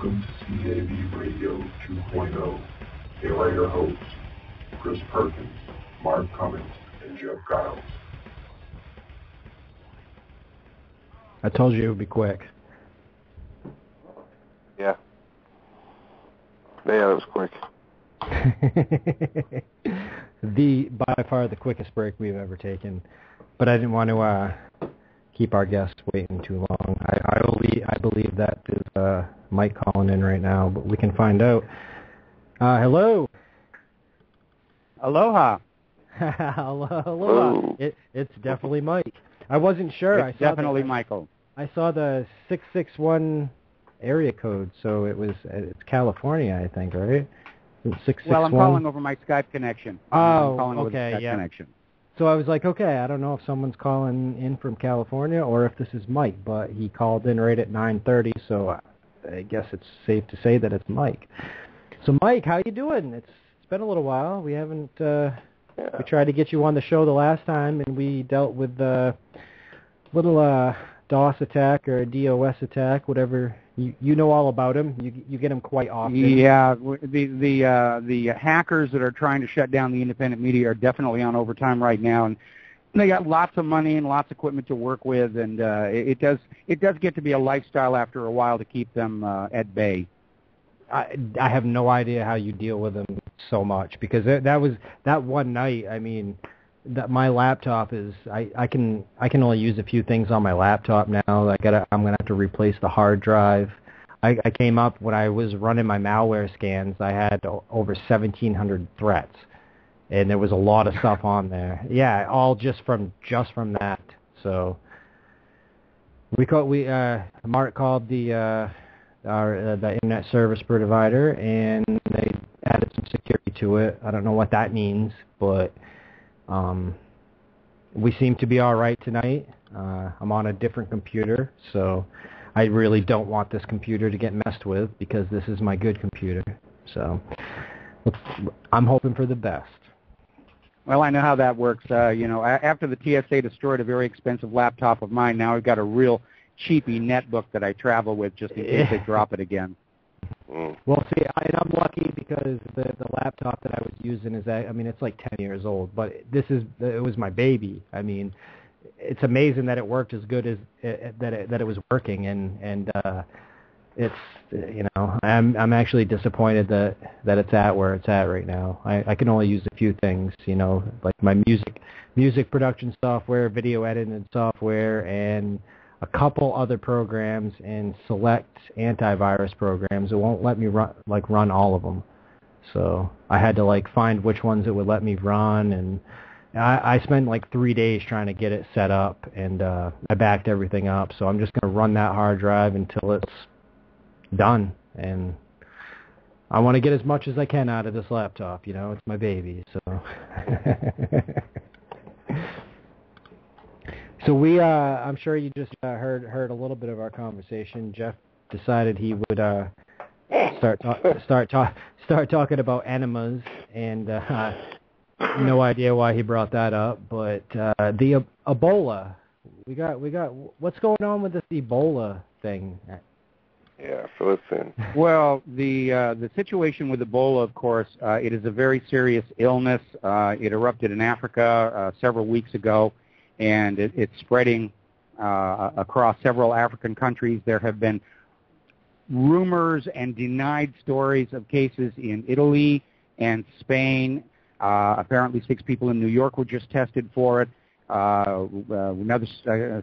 Welcome to CAB Radio 2.0. Here are your hosts, Chris Perkins, Mark Cummings, and Jeff Giles. I told you it would be quick. Yeah. Yeah, that was quick. By far the quickest break we've ever taken. But I didn't want to keep our guests waiting too long. I believe that is Mike calling in right now, but we can find out. Hello. Aloha. Aloha. It's definitely Mike. I wasn't sure. It's definitely Michael. I saw the 661 area code, so it's California, I think, right? 661. Well, I'm calling over my Skype connection. I'm calling over the Skype connection. So I was like, okay, I don't know if someone's calling in from California or if this is Mike, but he called in right at 9:30, so I guess it's safe to say that it's Mike. So Mike, how you doing? It's been a little while. We haven't. We tried to get you on the show the last time, and we dealt with the little DoS attack or DoS attack, whatever. You know all about him. You get him quite often. Yeah, the hackers that are trying to shut down the independent media are definitely on overtime right now, and they got lots of money and lots of equipment to work with, and it does get to be a lifestyle after a while to keep them at bay. I have no idea how you deal with them so much, because that one night. I mean, that my laptop is I can only use a few things on my laptop now. I'm gonna have to replace the hard drive. I came up when I was running my malware scans. I had over 1,700 threats, and there was a lot of stuff on there. Yeah, all just from that. So Mark called the internet service provider, and they added some security to it. I don't know what that means, but we seem to be all right tonight. I'm on a different computer, so I really don't want this computer to get messed with, because this is my good computer. So I'm hoping for the best. Well, I know how that works. After the TSA destroyed a very expensive laptop of mine, now I've got a real cheapy netbook that I travel with just in case they drop it again. Well, see, I'm lucky because the laptop that I was using it's like 10 years old, but it was my baby. I mean, it's amazing that it worked as good as that it was working, and it's I'm actually disappointed that it's at where it's at right now. I can only use a few things, like my music production software, video editing software, and a couple other programs and select antivirus programs. It won't let me run all of them. So I had to find which ones it would let me run, and I spent 3 days trying to get it set up, and I backed everything up. So I'm just going to run that hard drive until it's done, and I want to get as much as I can out of this laptop. It's my baby. So. So I'm sure you just heard a little bit of our conversation. Jeff decided he would start talking about enemas, and no idea why he brought that up. But the Ebola, we got what's going on with this Ebola thing? Yeah, fill us in. Well, the situation with Ebola, of course, it is a very serious illness. It erupted in Africa several weeks ago, and it's spreading across several African countries. There have been rumors and denied stories of cases in Italy and Spain. Apparently 6 people in New York were just tested for it. Another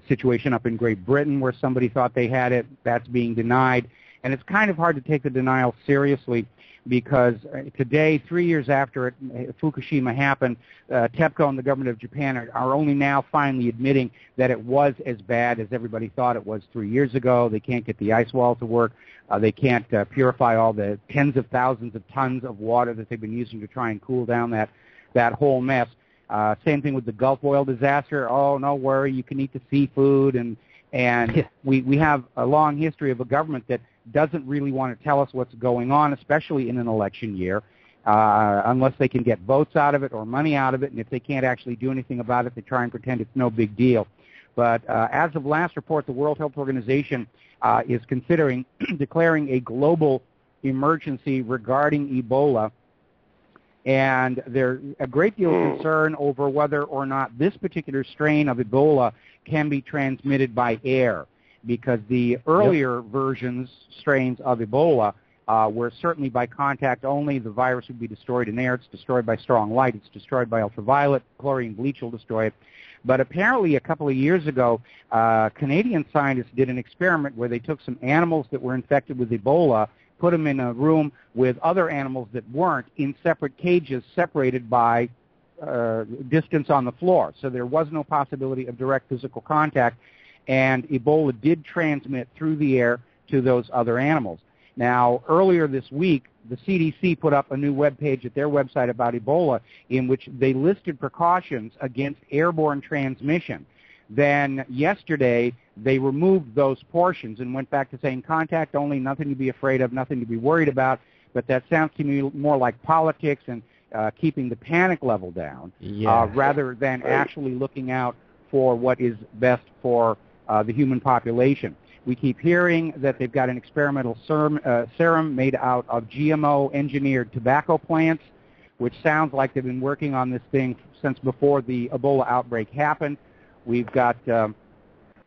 situation up in Great Britain where somebody thought they had it. That's being denied. And it's kind of hard to take the denial seriously, because today, 3 years after Fukushima happened, TEPCO and the government of Japan are only now finally admitting that it was as bad as everybody thought it was 3 years ago. They can't get the ice wall to work. They can't purify all the tens of thousands of tons of water that they've been using to try and cool down that whole mess. Same thing with the Gulf oil disaster. Oh, no worry, you can eat the seafood. And we have a long history of a government that doesn't really want to tell us what's going on, especially in an election year, unless they can get votes out of it or money out of it. And if they can't actually do anything about it, they try and pretend it's no big deal. But as of last report, the World Health Organization is considering declaring a global emergency regarding Ebola. And there's a great deal of concern over whether or not this particular strain of Ebola can be transmitted by air, because the earlier strains of Ebola were certainly by contact only. The virus would be destroyed in air. It's destroyed by strong light. It's destroyed by ultraviolet. Chlorine bleach will destroy it. But apparently a couple of years ago, Canadian scientists did an experiment where they took some animals that were infected with Ebola, put them in a room with other animals that weren't, in separate cages separated by distance on the floor. So there was no possibility of direct physical contact, and Ebola did transmit through the air to those other animals. Now, earlier this week, the CDC put up a new webpage at their website about Ebola in which they listed precautions against airborne transmission. Then yesterday, they removed those portions and went back to saying contact only, nothing to be afraid of, nothing to be worried about. But that sounds to me more like politics and keeping the panic level down, rather than actually looking out for what is best for the human population. We keep hearing that they've got an experimental serum made out of GMO-engineered tobacco plants, which sounds like they've been working on this thing since before the Ebola outbreak happened. We've got the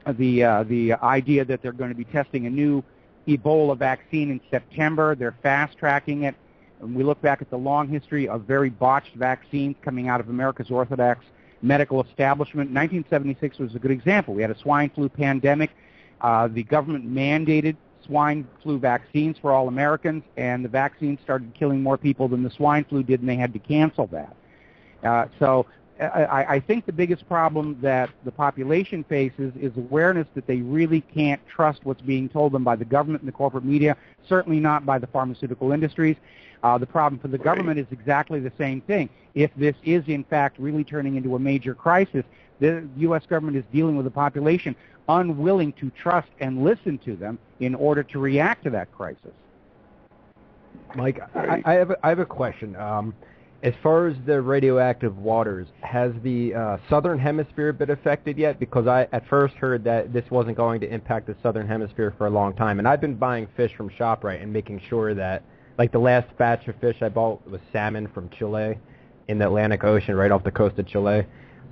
idea that they're going to be testing a new Ebola vaccine in September. They're fast-tracking it. And we look back at the long history of very botched vaccines coming out of America's Orthodox medical establishment. 1976 was a good example. We had a swine flu pandemic. The government mandated swine flu vaccines for all Americans, and the vaccine started killing more people than the swine flu did, and they had to cancel that. So I think the biggest problem that the population faces is awareness that they really can't trust what's being told them by the government and the corporate media, certainly not by the pharmaceutical industries. The problem for the government is exactly the same thing. If this is, in fact, really turning into a major crisis, the U.S. government is dealing with a population unwilling to trust and listen to them in order to react to that crisis. Mike, I have a question. As far as the radioactive waters, has the southern hemisphere been affected yet? Because I at first heard that this wasn't going to impact the southern hemisphere for a long time, and I've been buying fish from ShopRite and making sure that, like the last batch of fish I bought was salmon from Chile in the Atlantic Ocean right off the coast of Chile.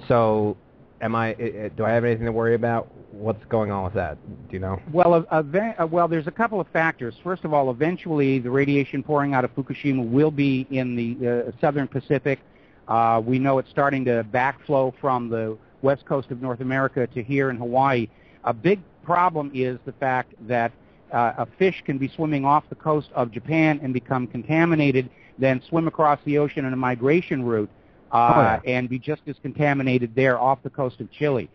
So do I have anything to worry about? What's going on with that? Do you know? Well, there's a couple of factors. First of all, eventually the radiation pouring out of Fukushima will be in the southern Pacific. We know it's starting to backflow from the west coast of North America to here in Hawaii. A big problem is the fact that a fish can be swimming off the coast of Japan and become contaminated, then swim across the ocean in a migration route and be just as contaminated there off the coast of Chile.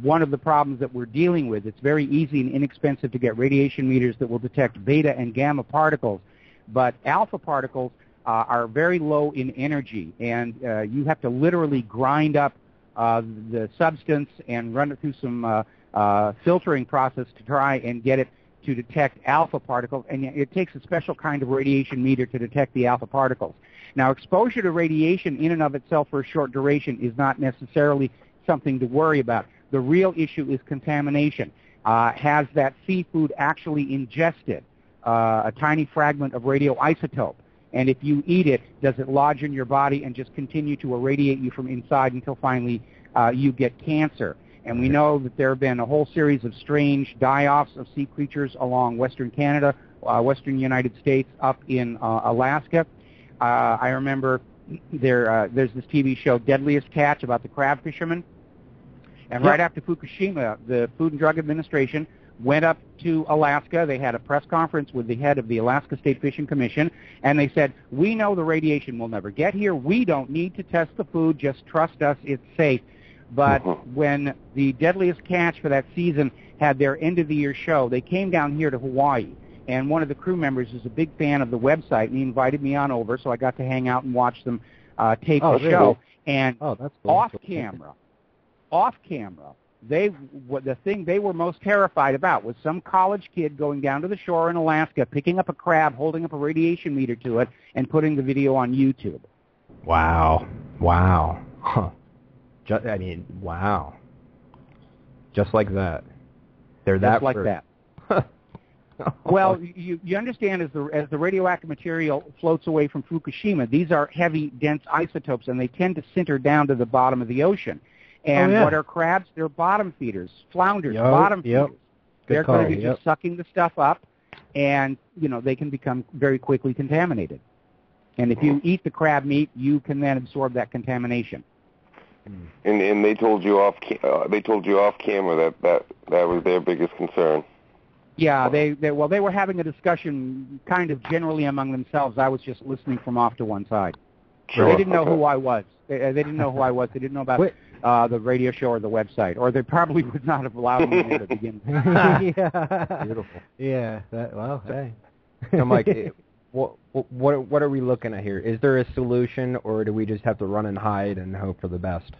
One of the problems that we're dealing with, it's very easy and inexpensive to get radiation meters that will detect beta and gamma particles, but alpha particles are very low in energy, and you have to literally grind up the substance and run it through some filtering process to try and get it to detect alpha particles, and it takes a special kind of radiation meter to detect the alpha particles. Now, exposure to radiation in and of itself for a short duration is not necessarily something to worry about. The real issue is contamination. Has that seafood actually ingested a tiny fragment of radioisotope? And if you eat it, does it lodge in your body and just continue to irradiate you from inside until finally you get cancer? And we know that there have been a whole series of strange die-offs of sea creatures along western Canada, western United States, up in Alaska. I remember there's this TV show, Deadliest Catch, about the crab fishermen. And right after Fukushima, the Food and Drug Administration went up to Alaska. They had a press conference with the head of the Alaska State Fishing Commission, and they said, we know the radiation will never get here. We don't need to test the food. Just trust us. It's safe. But when the Deadliest Catch for that season had their end-of-the-year show, they came down here to Hawaii. And one of the crew members is a big fan of the website, and he invited me on over, so I got to hang out and watch them tape the show. And that's cool. Off camera, the thing they were most terrified about was some college kid going down to the shore in Alaska, picking up a crab, holding up a radiation meter to it, and putting the video on YouTube. Wow. Huh. Wow. Just like that. They're that just like that. Well, you understand as the radioactive material floats away from Fukushima, these are heavy, dense isotopes, and they tend to sinter down to the bottom of the ocean. And what are crabs? They're bottom feeders, flounders, bottom feeders. They're going to be just sucking the stuff up, and they can become very quickly contaminated. And if you eat the crab meat, you can then absorb that contamination. And they told you off camera that was their biggest concern. Yeah, they were having a discussion kind of generally among themselves. I was just listening from off to one side. Sure. They didn't know who I was. They didn't know who I was. They didn't know about the radio show or the website, or they probably would not have allowed me to begin with. Yeah. Beautiful. Yeah. Hey. So, Mike, what are we looking at here? Is there a solution, or do we just have to run and hide and hope for the best?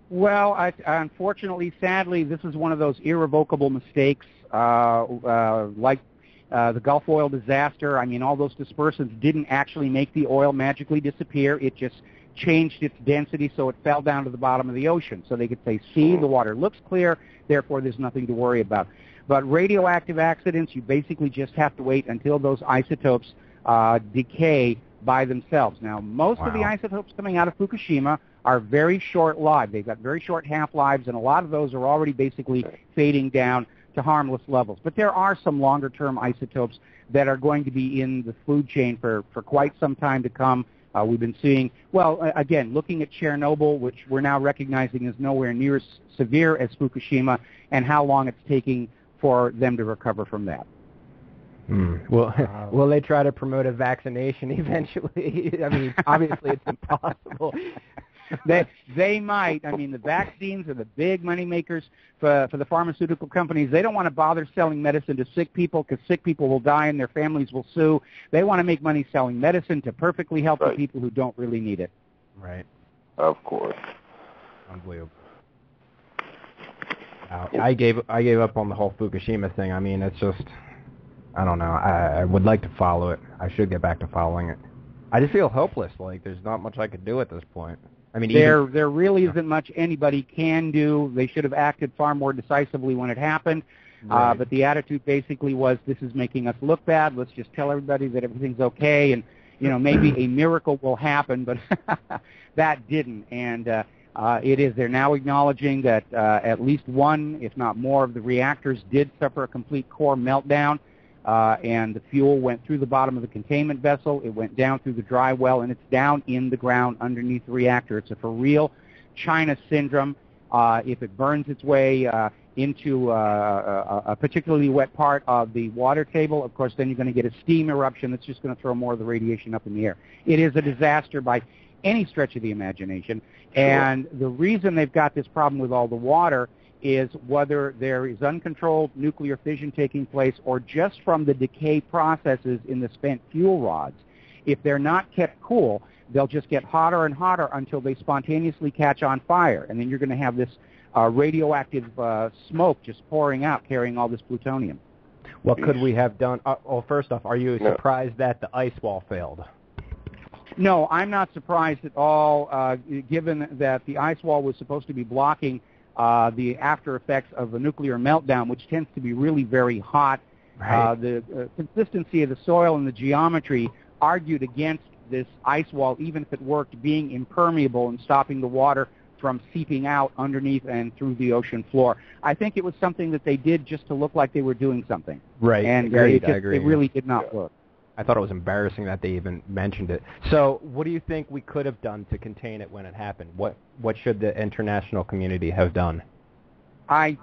Well, unfortunately, sadly, this is one of those irrevocable mistakes, like the Gulf oil disaster. I mean, all those dispersants didn't actually make the oil magically disappear. It just changed its density so it fell down to the bottom of the ocean. So they could say, see, the water looks clear, therefore there's nothing to worry about. But radioactive accidents, you basically just have to wait until those isotopes decay by themselves. Now, most of the isotopes coming out of Fukushima are very short-lived. They've got very short half-lives, and a lot of those are already basically fading down to harmless levels. But there are some longer-term isotopes that are going to be in the food chain for quite some time to come. We've been seeing, again, looking at Chernobyl, which we're now recognizing is nowhere near as severe as Fukushima, and how long it's taking for them to recover from that. Will they try to promote a vaccination eventually? I mean, obviously it's impossible. They might. I mean, the vaccines are the big money makers for the pharmaceutical companies. They don't want to bother selling medicine to sick people because sick people will die and their families will sue. They want to make money selling medicine to perfectly help the people who don't really need it. Right. Of course. Unbelievable. I gave up on the whole Fukushima thing. I mean, it's just, I don't know. I would like to follow it. I should get back to following it. I just feel hopeless. Like there's not much I could do at this point. I mean, there really isn't much anybody can do. They should have acted far more decisively when it happened. Right. But the attitude basically was, this is making us look bad. Let's just tell everybody that everything's okay, and maybe a miracle will happen. But that didn't, and it is. They're now acknowledging that at least one, if not more, of the reactors did suffer a complete core meltdown. And the fuel went through the bottom of the containment vessel. It went down through the dry well, and it's down in the ground underneath the reactor. It's a for real China syndrome. If it burns its way into a particularly wet part of the water table, of course, then you're going to get a steam eruption that's just going to throw more of the radiation up in the air. It is a disaster by any stretch of the imagination. Sure. And the reason they've got this problem with all the water is whether there is uncontrolled nuclear fission taking place or just from the decay processes in the spent fuel rods. If they're not kept cool, they'll just get hotter and hotter until they spontaneously catch on fire. And then you're going to have this radioactive smoke just pouring out, carrying all this plutonium. What could we have done? Well, first off, are you surprised that the ice wall failed? No, I'm not surprised at all, given that the ice wall was supposed to be blocking the after effects of a nuclear meltdown, which tends to be really very hot. Right. The consistency of the soil and the geometry argued against this ice wall, even if it worked, being impermeable and stopping the water from seeping out underneath and through the ocean floor. I think it was something that they did just to look like they were doing something. Right. And Agreed. it really did not work. I thought it was embarrassing that they even mentioned it. So what do you think we could have done to contain it when it happened? What should the international community have done? I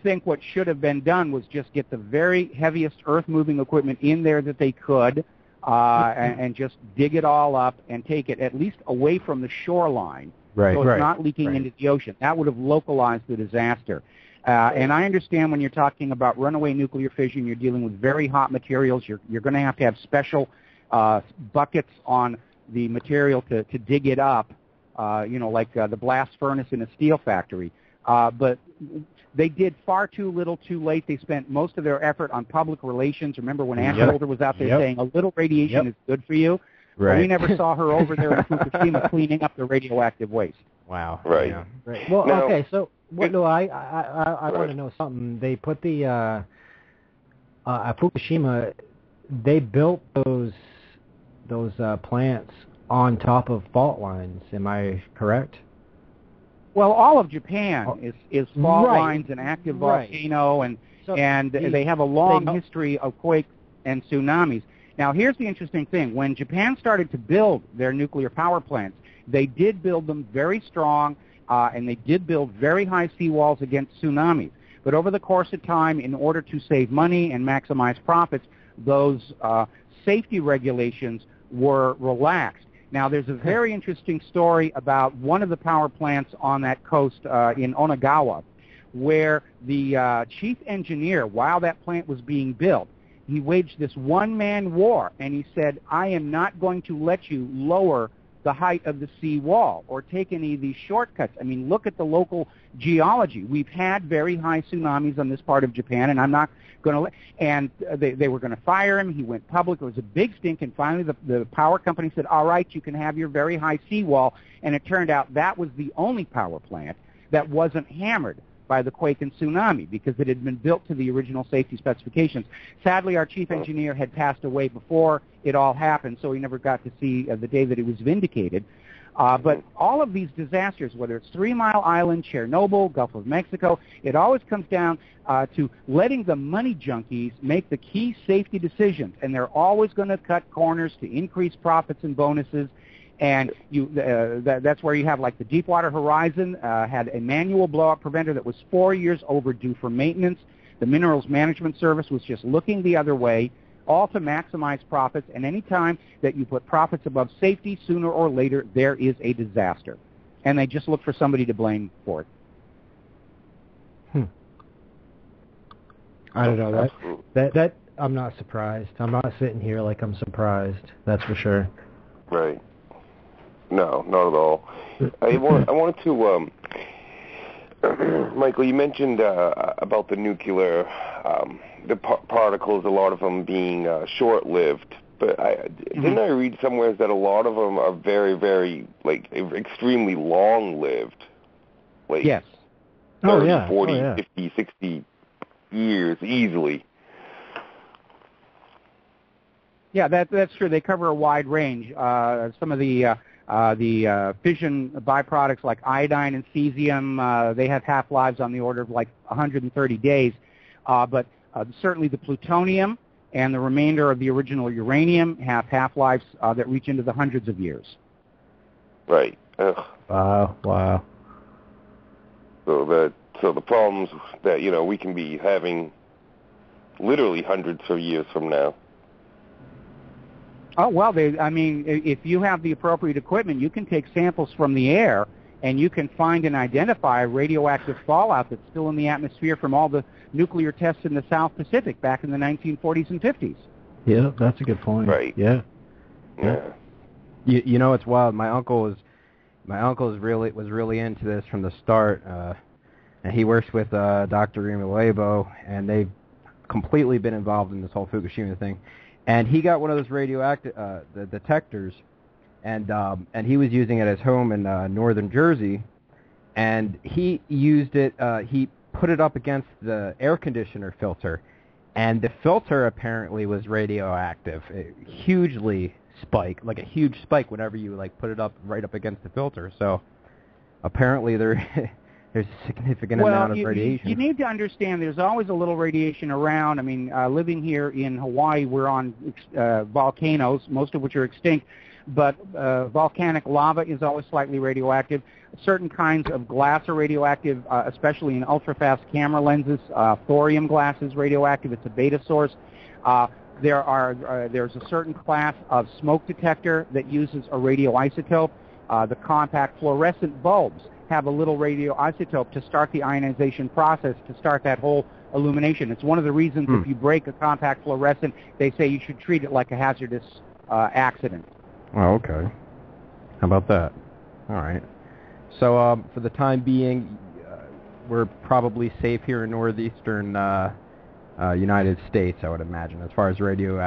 think what should have been done was just get the very heaviest earth-moving equipment in there that they could and just dig it all up and take it at least away from the shoreline so it's not leaking into the ocean. That would have localized the disaster. And I understand when you're talking about runaway nuclear fission, you're dealing with very hot materials. You're going to have special buckets on the material to dig it up, like the blast furnace in a steel factory. But they did far too little too late. They spent most of their effort on public relations. Remember when Ash Holder was out there saying a little radiation is good for you? Right. Well, we never saw her over there in Fukushima cleaning up the radioactive waste. Wow. Right. Yeah. Right. Well, now, okay, so Well, no, I want to know something. They put the at Fukushima, they built those plants on top of fault lines. Am I correct? Well, all of Japan is fault lines and active volcano, and they have a long history of quakes and tsunamis. Now, here's the interesting thing. When Japan started to build their nuclear power plants, they did build them very strong, and they did build very high seawalls against tsunamis. But over the course of time, in order to save money and maximize profits, those safety regulations were relaxed. Now, there's a very interesting story about one of the power plants on that coast in Onagawa, where the chief engineer, while that plant was being built, he waged this one-man war, and he said, I am not going to let you lower the height of the sea wall or take any of these shortcuts. I mean, look at the local geology. We've had very high tsunamis on this part of Japan, and I'm not going to let... And they were going to fire him. He went public. It was a big stink, and finally the power company said, all right, you can have your very high seawall. And it turned out that was the only power plant that wasn't hammered by the quake and tsunami because it had been built to the original safety specifications. Sadly, our chief engineer had passed away before it all happened, so he never got to see the day that it was vindicated. But all of these disasters, whether it's 3 Mile Island, Chernobyl, Gulf of Mexico, it always comes down to letting the money junkies make the key safety decisions, and they're always going to cut corners to increase profits and bonuses. And that's where you have, like, the Deepwater Horizon had a manual blowout preventer that was 4 years overdue for maintenance. The Minerals Management Service was just looking the other way, all to maximize profits. And any time that you put profits above safety, sooner or later, there is a disaster. And they just look for somebody to blame for it. I don't know. That I'm not surprised. I'm not sitting here like I'm surprised. That's for sure. Right. No, not at all. I wanted to, Michael, you mentioned about the nuclear, the particles, a lot of them being short-lived. But didn't I read somewhere that a lot of them are very, very, like, extremely long-lived? Like, yes. 30, 40, 50, 60 years easily. Yeah, that's true. They cover a wide range. Some of the fission byproducts like iodine and cesium, they have half-lives on the order of like 130 days. But certainly the plutonium and the remainder of the original uranium have half-lives that reach into the hundreds of years. Right. Ugh. Wow. So the problems that, we can be having literally hundreds of years from now. Oh, well, if you have the appropriate equipment, you can take samples from the air, and you can find and identify radioactive fallout that's still in the atmosphere from all the nuclear tests in the South Pacific back in the 1940s and 50s. Yeah, that's a good point. Right. Yeah. It's wild. My uncle was really into this from the start, and he works with Dr. Remilebo, and they've completely been involved in this whole Fukushima thing. And he got one of those radioactive the detectors, and he was using it at his home in northern Jersey, and he used it. He put it up against the air conditioner filter, and the filter apparently was radioactive, hugely spike, like a huge spike whenever you put it up right up against the filter. So apparently there's a significant amount of radiation. You need to understand there's always a little radiation around. I mean, living here in Hawaii, we're on volcanoes, most of which are extinct, but volcanic lava is always slightly radioactive. Certain kinds of glass are radioactive, especially in ultra-fast camera lenses. Thorium glass is radioactive. It's a beta source. There's a certain class of smoke detector that uses a radioisotope. The compact fluorescent bulbs have a little radioisotope to start the ionization process, to start that whole illumination. It's one of the reasons if you break a compact fluorescent, they say you should treat it like a hazardous accident. Oh, okay. How about that? All right. So for the time being, we're probably safe here in northeastern United States, I would imagine, as far as radiation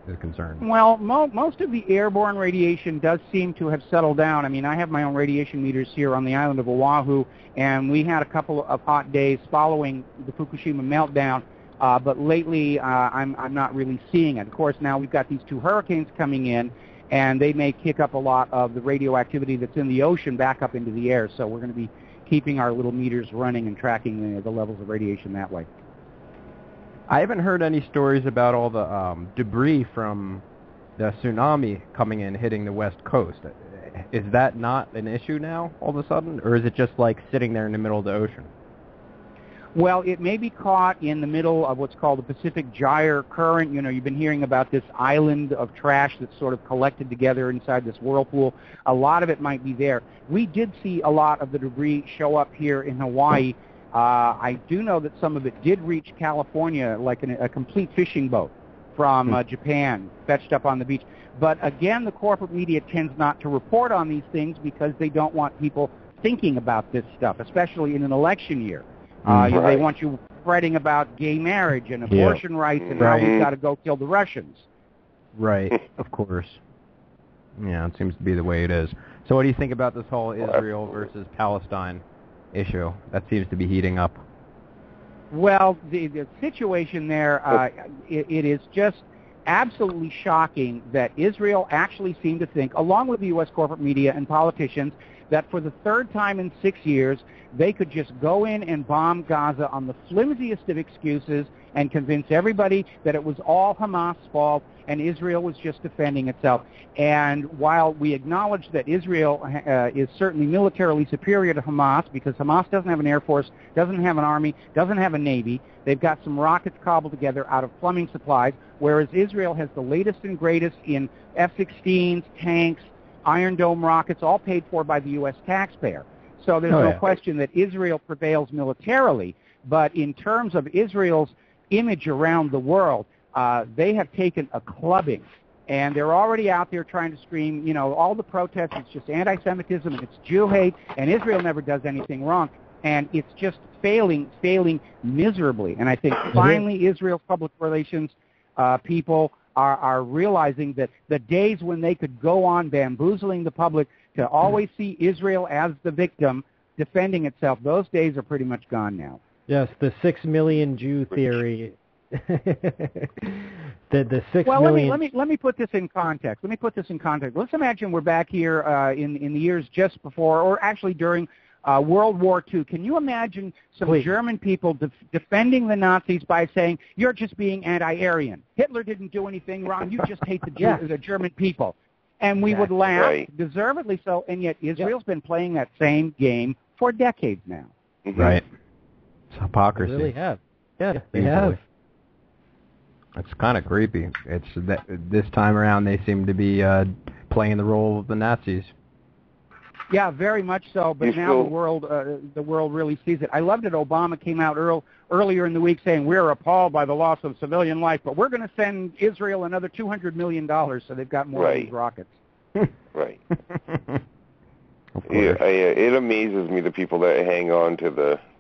is concerned? Well, most of the airborne radiation does seem to have settled down. I mean, I have my own radiation meters here on the island of Oahu, and we had a couple of hot days following the Fukushima meltdown, but lately I'm not really seeing it. Of course, now we've got these 2 hurricanes coming in, and they may kick up a lot of the radioactivity that's in the ocean back up into the air, so we're going to be keeping our little meters running and tracking the levels of radiation that way. I haven't heard any stories about all the debris from the tsunami coming in, hitting the West Coast. Is that not an issue now, all of a sudden? Or is it just like sitting there in the middle of the ocean? Well, it may be caught in the middle of what's called the Pacific Gyre Current. You know, you've been hearing about this island of trash that's sort of collected together inside this whirlpool. A lot of it might be there. We did see a lot of the debris show up here in Hawaii. I do know that some of it did reach California, like a complete fishing boat from Japan, fetched up on the beach. But again, the corporate media tends not to report on these things because they don't want people thinking about this stuff, especially in an election year. They want you fretting about gay marriage and abortion rights and how we've got to go kill the Russians. Right, of course. Yeah, it seems to be the way it is. So what do you think about this whole Israel versus Palestine issue that seems to be heating up? Well, the situation there, it is just absolutely shocking that Israel actually seemed to think, along with the U.S. corporate media and politicians, that for the 3rd time in 6 years, they could just go in and bomb Gaza on the flimsiest of excuses and convince everybody that it was all Hamas' fault and Israel was just defending itself. And while we acknowledge that Israel is certainly militarily superior to Hamas, because Hamas doesn't have an air force, doesn't have an army, doesn't have a navy, they've got some rockets cobbled together out of plumbing supplies, whereas Israel has the latest and greatest in F-16s, tanks, Iron Dome rockets, all paid for by the U.S. taxpayer. So there's no question that Israel prevails militarily, but in terms of Israel's image around the world, they have taken a clubbing, and they're already out there trying to scream, you know, all the protests, it's just anti-Semitism, and it's Jew hate, and Israel never does anything wrong, and it's just failing miserably. And I think finally Israel's public relations people are realizing that the days when they could go on bamboozling the public to always see Israel as the victim defending itself, those days are pretty much gone now. Yes, the 6 million Jew theory. the 6 well, million... let me put this in context. Let's imagine we're back here in the years just before, or actually during World War II. Can you imagine some German people defending the Nazis by saying, you're just being anti-Aryan. Hitler didn't do anything wrong. You just hate the German people. And we would laugh, deservedly so, and yet Israel's been playing that same game for decades now. Right. It's hypocrisy. They really have. Yeah, they have. It's kind of creepy. It's that this time around they seem to be playing the role of the Nazis. Yeah, very much so. But now the world really sees it. I loved it. Obama came out earlier in the week saying we're appalled by the loss of civilian life, but we're going to send Israel another $200 million, so they've got more of these rockets. Right. It amazes me the people that hang on to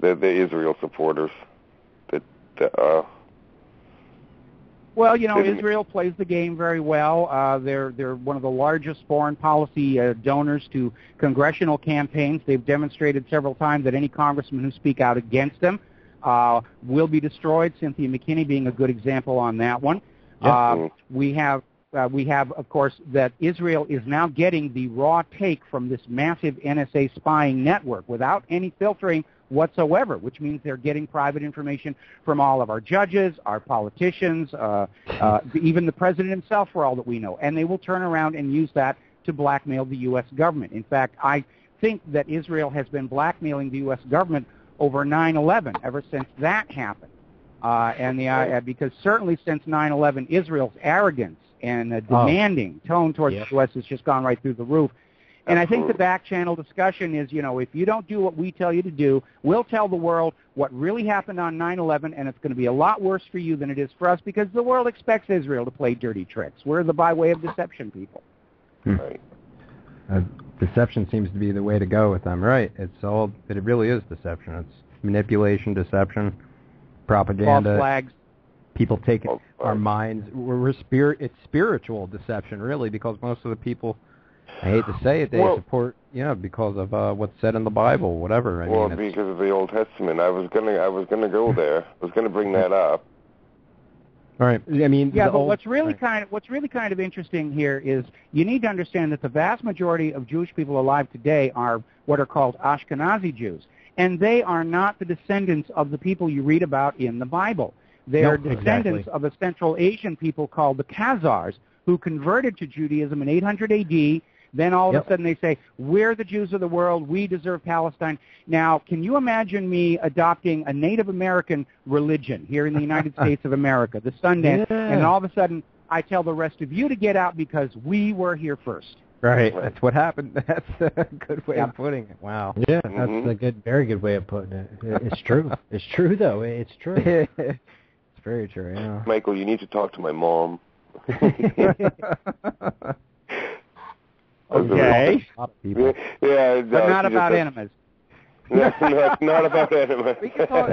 the Israel supporters. Well, you know, Israel plays the game very well. They're one of the largest foreign policy donors to congressional campaigns. They've demonstrated several times that any congressman who speak out against them will be destroyed. Cynthia McKinney being a good example on that one. We have, of course, that Israel is now getting the raw take from this massive NSA spying network without any filtering whatsoever, which means they're getting private information from all of our judges, our politicians, even the president himself, for all that we know. And they will turn around and use that to blackmail the U.S. government. In fact, I think that Israel has been blackmailing the U.S. government over 9/11 ever since that happened. Because certainly since 9/11, Israel's arrogance and demanding tone towards the U.S. has just gone right through the roof. And I think the back-channel discussion is, you know, if you don't do what we tell you to do, we'll tell the world what really happened on 9/11, and it's going to be a lot worse for you than it is for us because the world expects Israel to play dirty tricks. We're the by way of deception people. Right. Deception seems to be the way to go with them, right? It really is deception. It's manipulation, deception, propaganda. False flags. people take our minds. It's spiritual deception, really, because most of the people, I hate to say it, they support, because of what's said in the Bible, whatever. I mean, because of the Old Testament. I was gonna go there. I was gonna bring that up. All right. I mean, but what's really kind of interesting here is you need to understand that the vast majority of Jewish people alive today are what are called Ashkenazi Jews, and they are not the descendants of the people you read about in the Bible. They are descendants of a Central Asian people called the Khazars, who converted to Judaism in 800 A.D., then all of a sudden they say, we're the Jews of the world, we deserve Palestine. Now, can you imagine me adopting a Native American religion here in the United States of America, the Sundance, and all of a sudden I tell the rest of you to get out because we were here first? Right, that's what happened. That's a good way of putting it. Wow. Yeah, that's a very good way of putting it. It's true. It's true, though. It's true. It's very true, yeah. Michael, you need to talk to my mom. Okay. Yeah, but not about enemas. Not about enemas. We can talk.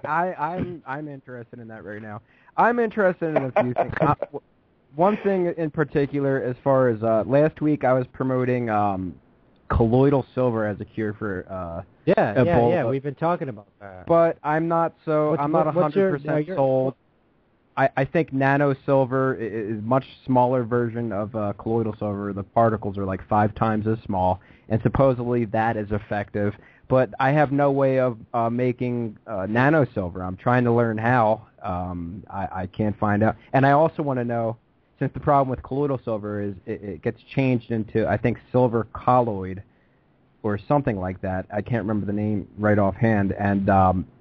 I'm interested in that right now. I'm interested in a few things. One thing in particular, as far as last week, I was promoting colloidal silver as a cure for Ebola. Yeah. We've been talking about that. But I'm not 100% sold. I think nano silver is a much smaller version of colloidal silver. The particles are like 5 times as small, and supposedly that is effective. But I have no way of making nano silver. I'm trying to learn how. I can't find out. And I also want to know, since the problem with colloidal silver is it gets changed into, I think, silver colloid or something like that. I can't remember the name right offhand. And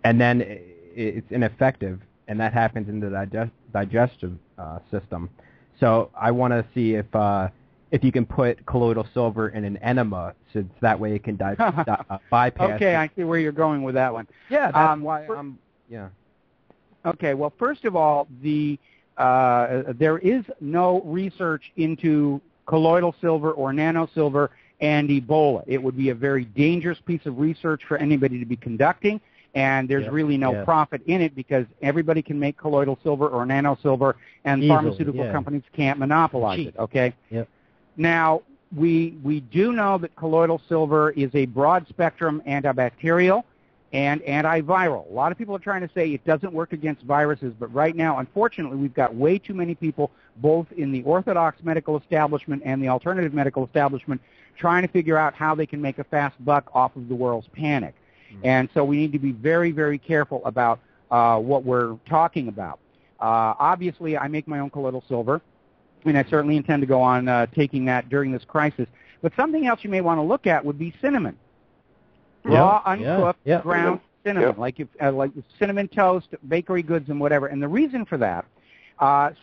then it's ineffective. And that happens in the digestive system. So I want to see if you can put colloidal silver in an enema, so that way it can bypass. Okay, I see where you're going with that one. Yeah, that's why I'm. Yeah. Okay, well, first of all, there is no research into colloidal silver or nano silver and Ebola. It would be a very dangerous piece of research for anybody to be conducting. And there's really no profit in it because everybody can make colloidal silver or nano silver, and pharmaceutical companies can't monopolize it, okay? Yep. Now, we do know that colloidal silver is a broad-spectrum antibacterial and antiviral. A lot of people are trying to say it doesn't work against viruses, but right now, unfortunately, we've got way too many people, both in the orthodox medical establishment and the alternative medical establishment, trying to figure out how they can make a fast buck off of the world's panic. And so we need to be very, very careful about what we're talking about. Obviously, I make my own colloidal silver, and I certainly intend to go on taking that during this crisis. But something else you may want to look at would be cinnamon. Raw, uncooked, ground cinnamon, like cinnamon toast, bakery goods, and whatever. And the reason for that,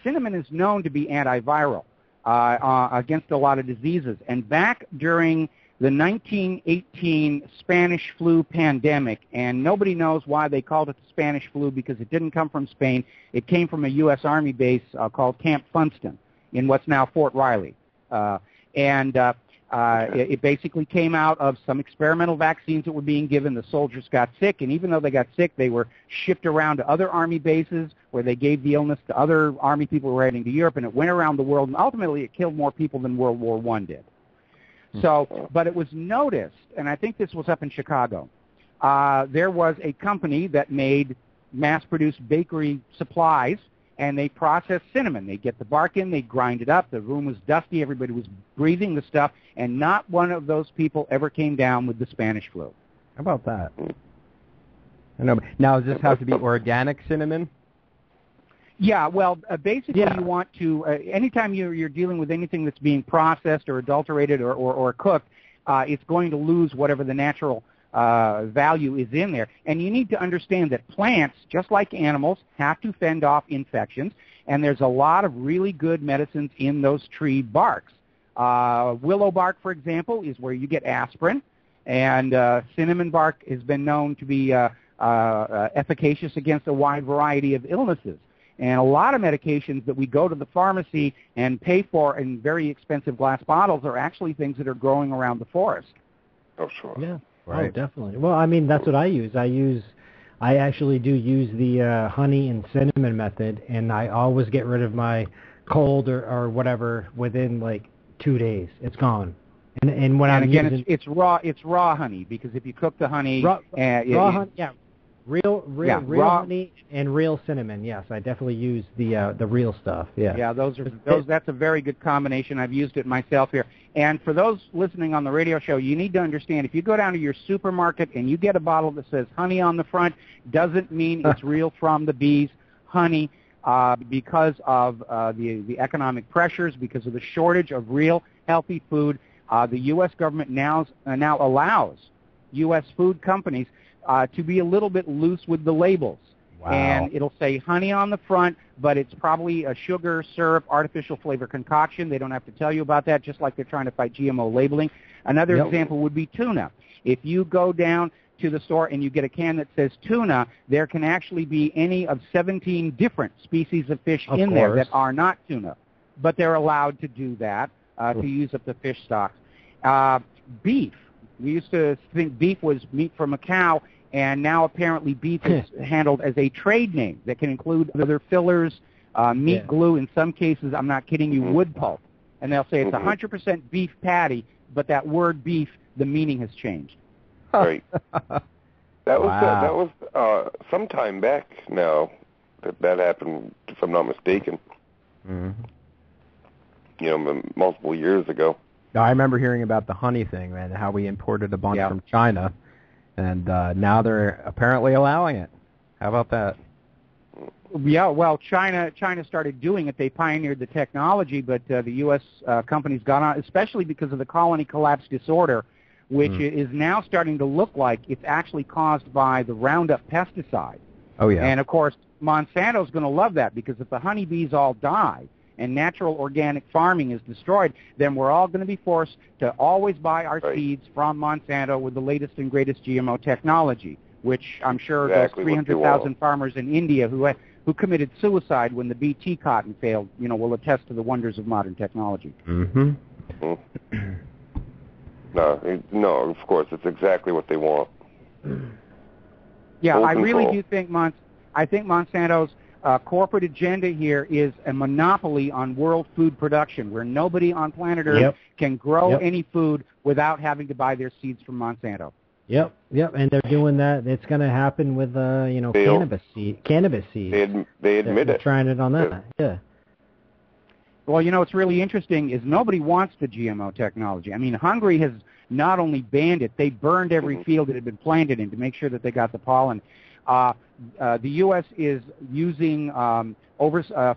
cinnamon is known to be antiviral against a lot of diseases. And back during the 1918 Spanish flu pandemic, and nobody knows why they called it the Spanish flu because it didn't come from Spain. It came from a U.S. Army base called Camp Funston in what's now Fort Riley. It basically came out of some experimental vaccines that were being given. The soldiers got sick, and even though they got sick, they were shipped around to other Army bases where they gave the illness to other Army people who were heading to Europe, and it went around the world, and ultimately it killed more people than World War I did. So, but it was noticed, and I think this was up in Chicago, there was a company that made mass-produced bakery supplies, and they processed cinnamon. They'd get the bark in, they'd grind it up, the room was dusty, everybody was breathing the stuff, and not one of those people ever came down with the Spanish flu. How about that? I know. Now, does this have to be organic cinnamon? Yeah, well, basically you want to, anytime you're dealing with anything that's being processed or adulterated or cooked, it's going to lose whatever the natural value is in there. And you need to understand that plants, just like animals, have to fend off infections, and there's a lot of really good medicines in those tree barks. Willow bark, for example, is where you get aspirin, and cinnamon bark has been known to be efficacious against a wide variety of illnesses. And a lot of medications that we go to the pharmacy and pay for in very expensive glass bottles are actually things that are growing around the forest. Oh, sure. Yeah, right. Oh, definitely. Well, I mean, that's what I use. I use I actually do use the honey and cinnamon method, and I always get rid of my cold or whatever within like 2 days. It's gone. And when I'm again, using it's raw honey, because if you cook the honey, raw honey, yeah, real raw honey and real cinnamon. Yes, I definitely use the real stuff. Yeah. Yeah, those. That's a very good combination. I've used it myself here. And for those listening on the radio show, you need to understand, if you go down to your supermarket and you get a bottle that says honey on the front, doesn't mean it's real from the bees. Honey, because of the economic pressures, because of the shortage of real healthy food, the U.S. government now allows U.S. food companies to be a little bit loose with the labels. Wow. And it'll say honey on the front, but it's probably a sugar, syrup, artificial flavor concoction. They don't have to tell you about that, just like they're trying to fight GMO labeling. Another example would be tuna. If you go down to the store and you get a can that says tuna, there can actually be any of 17 different species of fish in there that are not tuna. But they're allowed to do that to use up the fish stocks. Beef. We used to think beef was meat from a cow, and now apparently beef is handled as a trade name that can include other fillers, meat glue, in some cases, I'm not kidding you, wood pulp. And they'll say it's 100% beef patty, but that word beef, the meaning has changed. Right. That was some time back now that happened, if I'm not mistaken. Mm-hmm. You know, multiple years ago. I remember hearing about the honey thing, man, how we imported a bunch from China, and now they're apparently allowing it. How about that? Yeah, well, China started doing it. They pioneered the technology, but the U.S. Companies got on, especially because of the colony collapse disorder, which is now starting to look like it's actually caused by the Roundup pesticide. Oh, yeah. And, of course, Monsanto's going to love that, because if the honeybees all die and natural organic farming is destroyed, then we're all going to be forced to always buy our seeds from Monsanto with the latest and greatest GMO technology, which I'm sure those 300,000 farmers in India who committed suicide when the BT cotton failed, will attest to the wonders of modern technology. Mm-hmm. No, of course, it's exactly what they want. Yeah, Full I really control. do think Monsanto's corporate agenda here is a monopoly on world food production, where nobody on planet Earth can grow any food without having to buy their seeds from Monsanto. Yep, and they're doing that. It's going to happen with cannabis seeds. They admit they're it. trying it on that. Yeah. Well, what's really interesting is nobody wants the GMO technology. I mean, Hungary has not only banned it, they burned every field it had been planted in to make sure that they got the pollen. The U.S. is using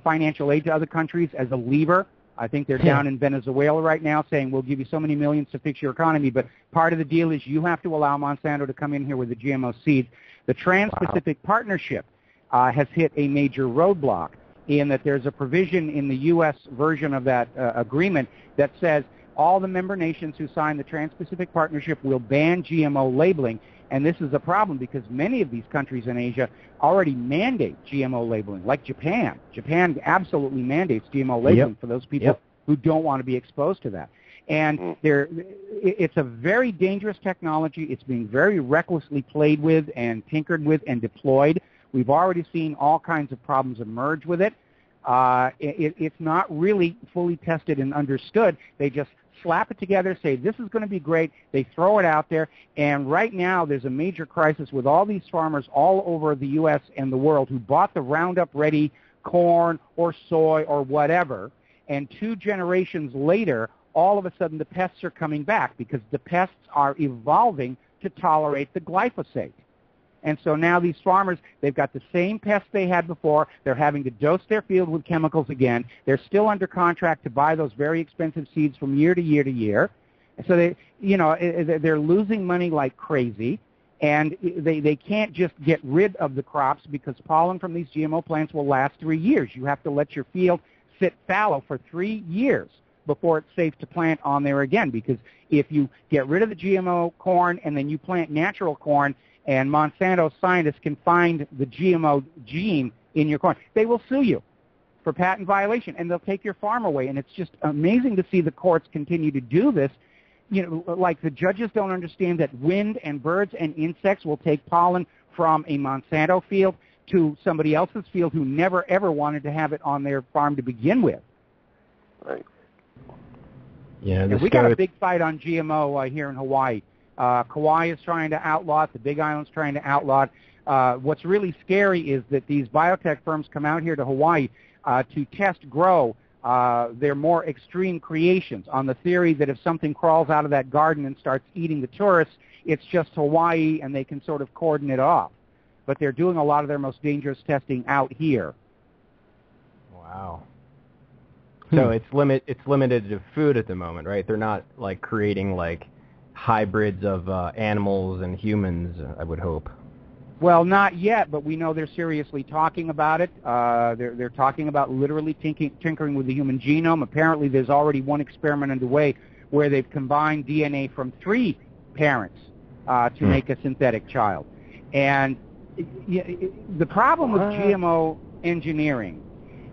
financial aid to other countries as a lever. I think they're down in Venezuela right now saying, we'll give you so many millions to fix your economy, but part of the deal is you have to allow Monsanto to come in here with the GMO seeds. The Trans-Pacific Partnership has hit a major roadblock in that there's a provision in the U.S. version of that agreement that says all the member nations who sign the Trans-Pacific Partnership will ban GMO labeling. And this is a problem because many of these countries in Asia already mandate GMO labeling, like Japan. Japan absolutely mandates GMO labeling for those people who don't want to be exposed to that. And it's a very dangerous technology. It's being very recklessly played with and tinkered with and deployed. We've already seen all kinds of problems emerge with it. It's not really fully tested and understood. They just slap it together, say this is going to be great. They throw it out there, and right now there's a major crisis with all these farmers all over the U.S. and the world who bought the Roundup-ready corn or soy or whatever, and 2 generations later, all of a sudden the pests are coming back because the pests are evolving to tolerate the glyphosate. And so now these farmers, they've got the same pests they had before. They're having to dose their field with chemicals again. They're still under contract to buy those very expensive seeds from year to year to year. So they're losing money like crazy, and they can't just get rid of the crops because pollen from these GMO plants will last 3 years. You have to let your field sit fallow for 3 years before it's safe to plant on there again, because if you get rid of the GMO corn and then you plant natural corn, and Monsanto scientists can find the GMO gene in your corn, they will sue you for patent violation, and they'll take your farm away. And it's just amazing to see the courts continue to do this. Like the judges don't understand that wind and birds and insects will take pollen from a Monsanto field to somebody else's field who never, ever wanted to have it on their farm to begin with. Right. Yeah, we got a big fight on GMO here in Hawaii. Kauai is trying to outlaw it. The Big Island's trying to outlaw it. What's really scary is that these biotech firms come out here to Hawaii to test grow their more extreme creations on the theory that if something crawls out of that garden and starts eating the tourists, it's just Hawaii and they can sort of cordon it off. But they're doing a lot of their most dangerous testing out here. Wow. So it's limited to food at the moment, right? They're not like creating like hybrids of animals and humans, I would hope. Well, not yet, but we know they're seriously talking about it. They're talking about literally tinkering with the human genome. Apparently, there's already one experiment underway where they've combined DNA from 3 parents to make a synthetic child. And the problem with GMO engineering,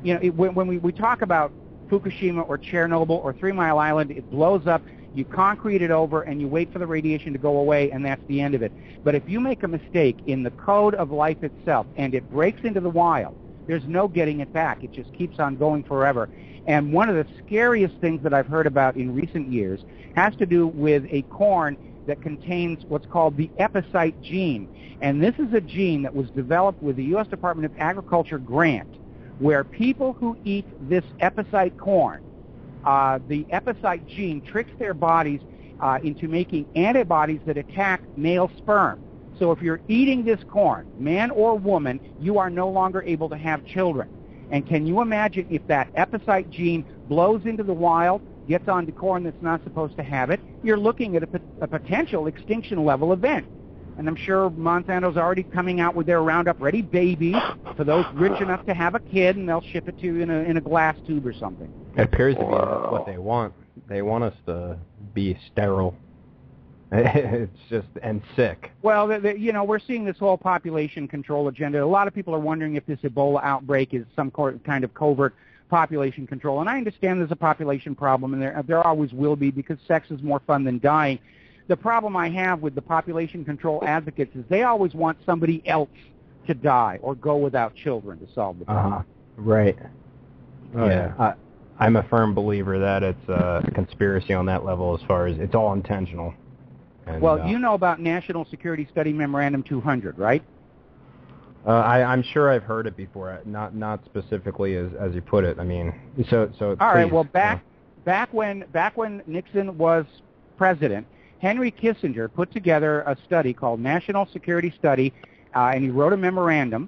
when we talk about Fukushima or Chernobyl or 3 Mile Island, it blows up. You concrete it over and you wait for the radiation to go away, and that's the end of it. But if you make a mistake in the code of life itself and it breaks into the wild, there's no getting it back. It just keeps on going forever. And one of the scariest things that I've heard about in recent years has to do with a corn that contains what's called the epicite gene. And this is a gene that was developed with the U.S. Department of Agriculture grant, where people who eat this epicite corn, the epicite gene tricks their bodies into making antibodies that attack male sperm. So if you're eating this corn, man or woman, you are no longer able to have children. And can you imagine if that epicite gene blows into the wild, gets onto corn that's not supposed to have it, you're looking at a potential extinction level event. And I'm sure Monsanto's already coming out with their Roundup Ready baby for those rich enough to have a kid, and they'll ship it to you in a glass tube or something. It appears to be what they want. They want us to be sterile. It's just, and sick. Well, we're seeing this whole population control agenda. A lot of people are wondering if this Ebola outbreak is some kind of covert population control. And I understand there's a population problem, and there always will be, because sex is more fun than dying. The problem I have with the population control advocates is they always want somebody else to die or go without children to solve the problem. Right. Oh, yeah. I'm a firm believer that it's a conspiracy on that level, as far as it's all intentional. And, well, you know about National Security Study Memorandum 200, right? I'm sure I've heard it before, not specifically as you put it. I mean, so. All right. Well, back when Nixon was president, Henry Kissinger put together a study called National Security Study, and he wrote a memorandum,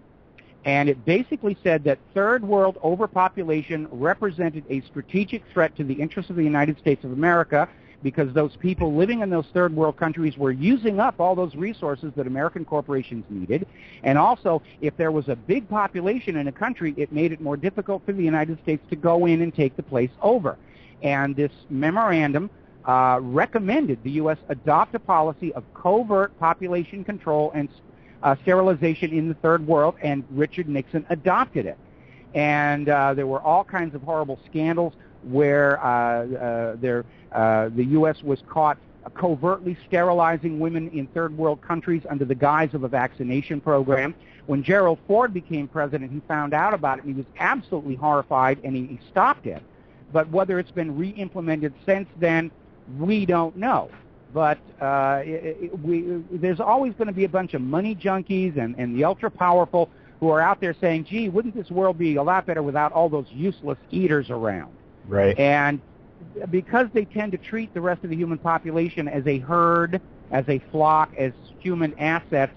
and it basically said that third world overpopulation represented a strategic threat to the interests of the United States of America, because those people living in those third world countries were using up all those resources that American corporations needed. And also, if there was a big population in a country, it made it more difficult for the United States to go in and take the place over. And this memorandum recommended the U.S. adopt a policy of covert population control and sterilization in the third world, and Richard Nixon adopted it. And there were all kinds of horrible scandals where the U.S. was caught covertly sterilizing women in third world countries under the guise of a vaccination program. When Gerald Ford became president, he found out about it, and he was absolutely horrified, and he stopped it. But whether it's been re-implemented since then, we don't know. But there's always going to be a bunch of money junkies and the ultra-powerful who are out there saying, gee, wouldn't this world be a lot better without all those useless eaters around? Right. And because they tend to treat the rest of the human population as a herd, as a flock, as human assets,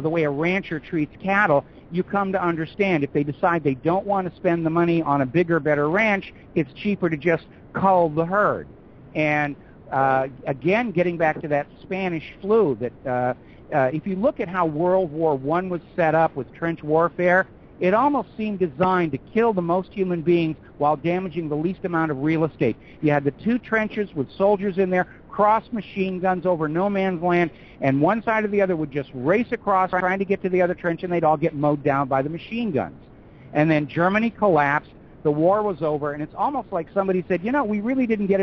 the way a rancher treats cattle, you come to understand if they decide they don't want to spend the money on a bigger, better ranch, it's cheaper to just cull the herd. And again, getting back to that Spanish flu, that if you look at how World War I was set up with trench warfare, it almost seemed designed to kill the most human beings while damaging the least amount of real estate. You had the 2 trenches with soldiers in there, cross machine guns over no man's land, and one side or the other would just race across trying to get to the other trench, and they'd all get mowed down by the machine guns. And then Germany collapsed, the war was over, and it's almost like somebody said, we really didn't get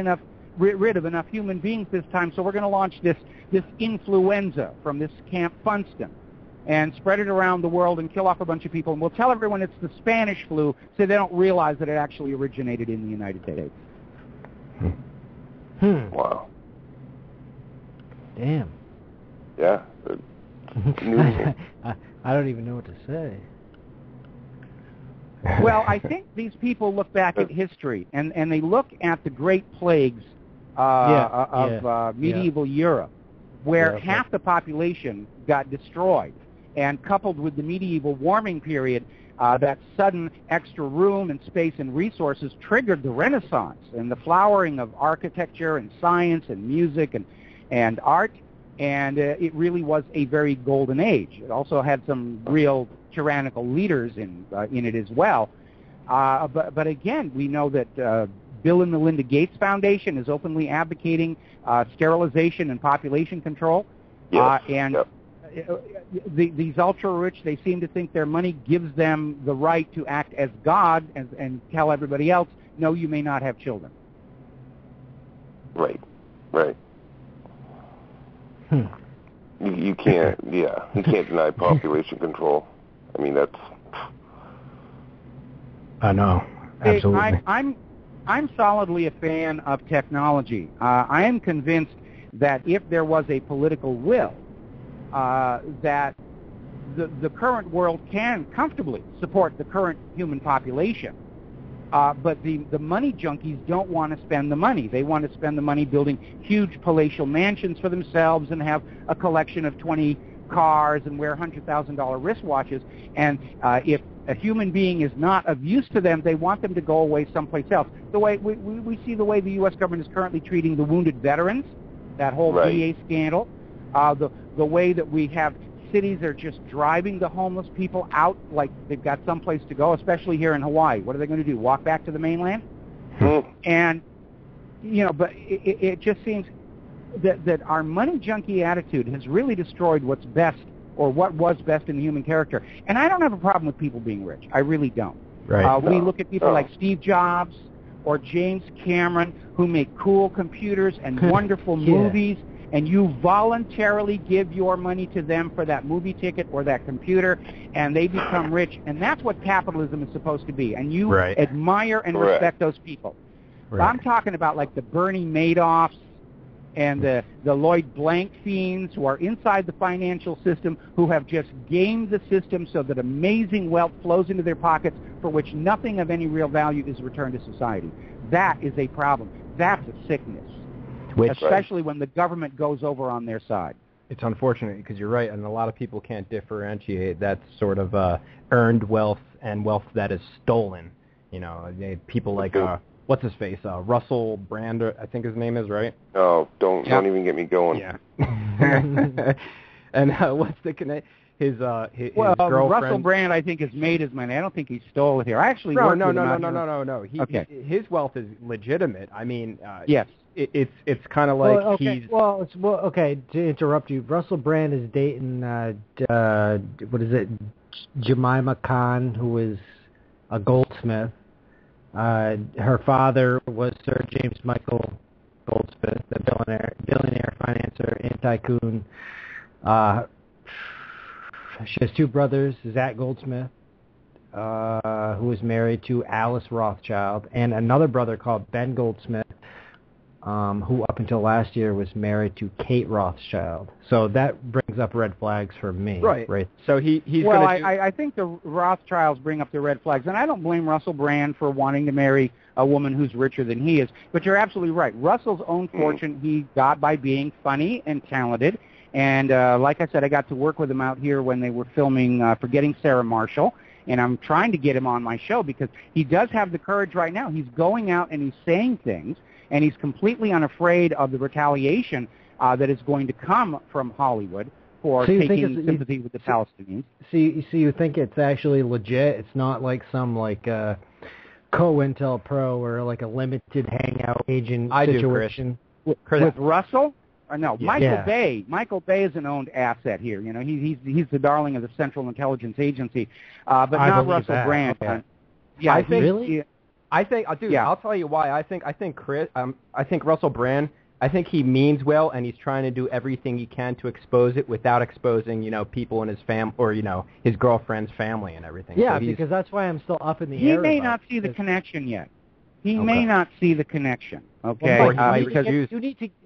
rid of enough human beings this time, so we're going to launch this influenza from this Camp Funston. and spread it around the world and kill off a bunch of people. And we'll tell everyone it's the Spanish flu so they don't realize that it actually originated in the United States. Wow. Damn. Yeah. I don't even know what to say. Well, I think these people look back at history, and they look at the great plagues of medieval Europe, where half the population got destroyed. And coupled with the medieval warming period, that sudden extra room and space and resources triggered the Renaissance and the flowering of architecture and science and music and art. And it really was a very golden age. It also had some real tyrannical leaders in it as well. But again, we know that Bill and Melinda Gates Foundation is openly advocating sterilization and population control. Yes. These ultra-rich, they seem to think their money gives them the right to act as God and tell everybody else, no, you may not have children. Right. You can't, you can't deny population control. I mean, that's... I know, absolutely. I'm solidly a fan of technology. I am convinced that if there was a political will, that the current world can comfortably support the current human population. But the money junkies don't want to spend the money. They want to spend the money building huge palatial mansions for themselves and have a collection of 20 cars and wear $100,000 wristwatches. And if a human being is not of use to them, they want them to go away someplace else. The way we see the way the U.S. government is currently treating the wounded veterans, that whole VA scandal, the way that we have cities are just driving the homeless people out like they've got someplace to go, especially here in Hawaii. What are they going to do, walk back to the mainland? And, but it just seems that our money junkie attitude has really destroyed what's best or what was best in the human character. And I don't have a problem with people being rich. I really don't. Right. We look at people like Steve Jobs or James Cameron who make cool computers and wonderful movies, and you voluntarily give your money to them for that movie ticket or that computer, and they become rich. And that's what capitalism is supposed to be. And you admire and respect those people. But I'm talking about like the Bernie Madoffs and the Lloyd Blanc fiends who are inside the financial system, who have just gamed the system so that amazing wealth flows into their pockets for which nothing of any real value is returned to society. That is a problem. That's a sickness, especially when the government goes over on their side. It's unfortunate because you're right, and a lot of people can't differentiate that sort of earned wealth and wealth that is stolen. People like... what's his face? Russell Brand, I think his name is, right? Oh, don't even get me going. Yeah. And what's the connect? His girlfriend. Russell Brand, I think, has made his money. I don't think he stole it here. I actually worked with him out here. No. His wealth is legitimate. I mean, yes. It's kind of like he's... okay, to interrupt you, Russell Brand is dating, what is it, Jemima Khan, who is a goldsmith. Her father was Sir James Michael Goldsmith, the billionaire financier and tycoon. She has two brothers, Zach Goldsmith, who is married to Alice Rothschild, and another brother called Ben Goldsmith, who up until last year was married to Kate Rothschild. So that brings up red flags for me. Right. So he's well, I think the Rothschilds bring up the red flags, and I don't blame Russell Brand for wanting to marry a woman who's richer than he is. But you're absolutely right. Russell's own fortune he got by being funny and talented. And like I said, I got to work with him out here when they were filming Forgetting Sarah Marshall. And I'm trying to get him on my show because he does have the courage right now. He's going out and he's saying things, and he's completely unafraid of the retaliation that is going to come from Hollywood for taking sympathy with the Palestinians. So you think it's actually legit? It's not like some COINTELPRO or like a limited hangout agent situation? Chris. With Russell? Or no, Michael Bay. Michael Bay is an owned asset here. He's the darling of the Central Intelligence Agency, but not Russell Brand. Okay. I'll tell you why. I think Russell Brand I think he means well, and he's trying to do everything he can to expose it without exposing, people in his or his girlfriend's family and everything. Yeah, so because that's why I'm still up in the He air. may about not see the this. connection yet. He may not see the connection. Okay, Well, Mike, because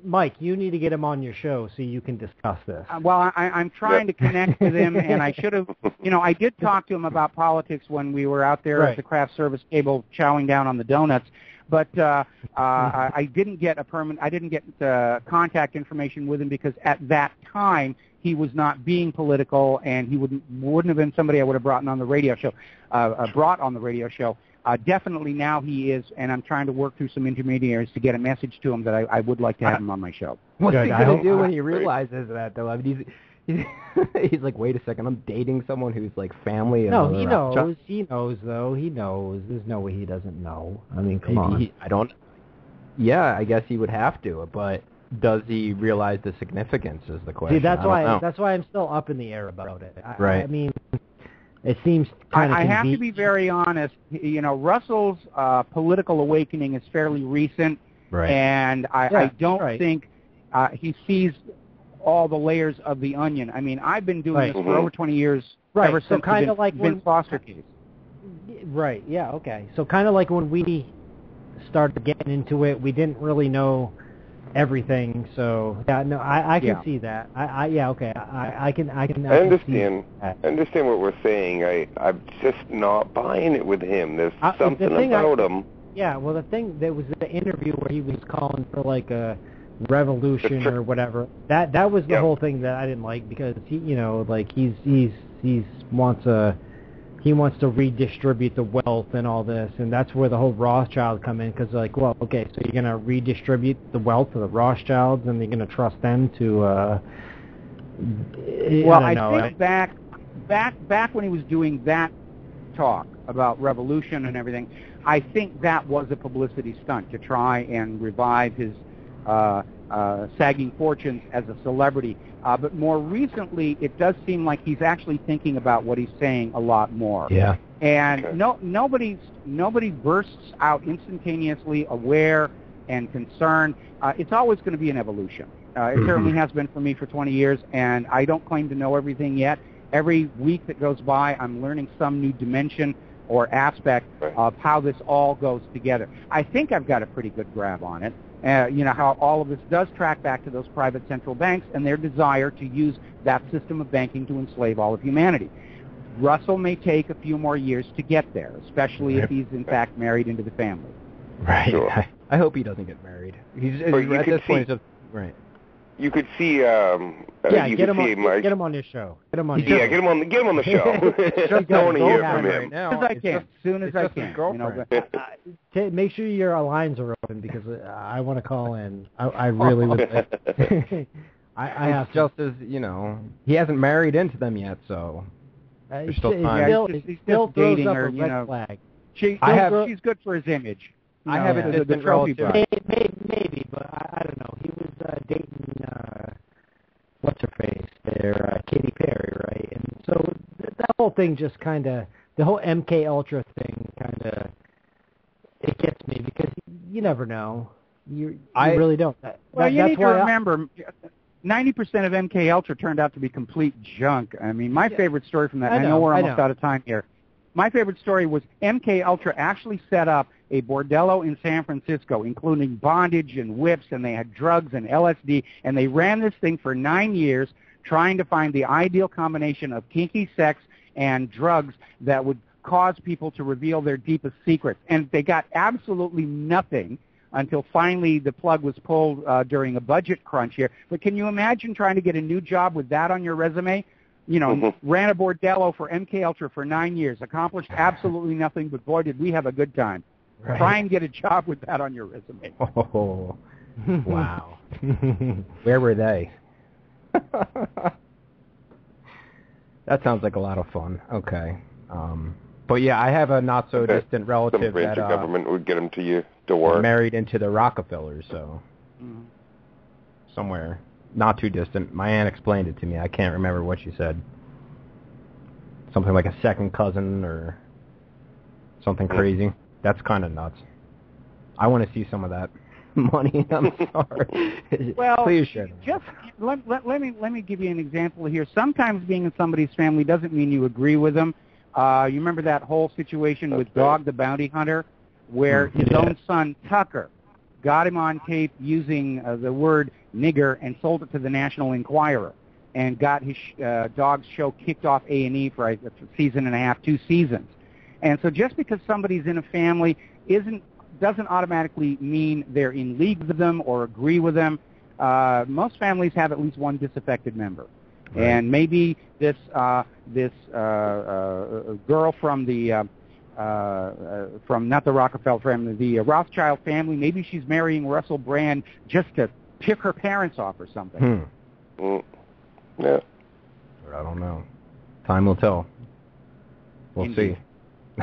Mike, you need to get him on your show so you can discuss this. well, I'm trying to connect with him, and I should have, I did talk to him about politics when we were out there at the craft service table chowing down on the donuts. But I didn't get contact information with him because at that time he was not being political, and he wouldn't have been somebody I would have brought on the radio show. Definitely now he is, and I'm trying to work through some intermediaries to get a message to him that I would like to have him on my show. What's he going to do when he realizes that, though? I mean, he's like, wait a second, I'm dating someone who's like family. No, he knows. He knows, though. He knows. There's no way he doesn't know. I mean, come on. Yeah, I guess he would have to, but does he realize the significance is the question. See, that's why I'm still up in the air about it. I mean, it seems kind of I have to be very honest. Russell's political awakening is fairly recent, and I don't think he sees all the layers of the onion. I mean, I've been doing this for over 20 years, ever since the Vince Foster case. Right, yeah, okay. So kind of like when we started getting into it, we didn't really know everything, so I can see that. I can understand what we're saying. I'm just not buying it with him. There's something about him. Yeah, well, the thing, there was the interview where he was calling for like a revolution or whatever. That was the whole thing that I didn't like, because he wants to redistribute the wealth and all this, and that's where the whole Rothschild come in, because so you're going to redistribute the wealth of the Rothschilds, and you're going to trust them to I think back when he was doing that talk about revolution and everything, I think that was a publicity stunt to try and revive his sagging fortunes as a celebrity. But more recently, it does seem like he's actually thinking about what he's saying a lot more. Yeah. And nobody bursts out instantaneously aware and concerned. It's always going to be an evolution. It certainly has been for me for 20 years, and I don't claim to know everything yet. Every week that goes by, I'm learning some new dimension or aspect of how this all goes together. I think I've got a pretty good grab on it. How all of this does track back to those private central banks and their desire to use that system of banking to enslave all of humanity. Russell may take a few more years to get there, especially if he's in fact married into the family. Right. Sure. I hope he doesn't get married. He's at this point. Right. You could see. Get him on your show. Get him on the show. I want to hear from him. As soon as I can. Make sure your lines are open, because I want to call in. I really would. I have just as he hasn't married into them yet, so there's still time. He still dating her. Red flag. She's good for his image. I have a distant relative. Maybe, but I don't know. He was dating what's her face there, Katy Perry, right? And so that whole thing just kind of, the whole MK Ultra thing kind of, it gets me, because you never know. You really don't. You need to remember, 90% of MK Ultra turned out to be complete junk. I mean, my favorite story from that, I know we're almost out of time here. My favorite story was MK Ultra actually set up a bordello in San Francisco, including bondage and whips, and they had drugs and LSD, and they ran this thing for 9 years trying to find the ideal combination of kinky sex and drugs that would cause people to reveal their deepest secrets. And they got absolutely nothing until finally the plug was pulled during a budget crunch here. But can you imagine trying to get a new job with that on your resume? Ran a bordello for MK Ultra for 9 years, accomplished absolutely nothing, but boy, did we have a good time. Right. Try and get a job with that on your resume. Oh, wow. Where were they? That sounds like a lot of fun. Okay. But yeah, I have a not-so-distant relative some branch of government would get them to your door. Married into the Rockefellers, so somewhere. Not too distant. My aunt explained it to me. I can't remember what she said. Something like a second cousin or something crazy. That's kind of nuts. I want to see some of that. money. I'm sorry. Well, please share. Just let me give you an example here. Sometimes being in somebody's family doesn't mean you agree with them. You remember that whole situation with Dog the Bounty Hunter, where his own son Tucker got him on tape using the word nigger and sold it to the National Enquirer, and got his Dog's show kicked off A&E for a season and a half, 2 seasons. And so just because somebody's in a family doesn't automatically mean they're in league with them or agree with them. Most families have at least one disaffected member. Right. And maybe this girl from the from not the Rockefeller family, the Rothschild family, maybe she's marrying Russell Brand just to pick her parents off or something. Yeah. I don't know. Time will tell. We'll Indeed. see.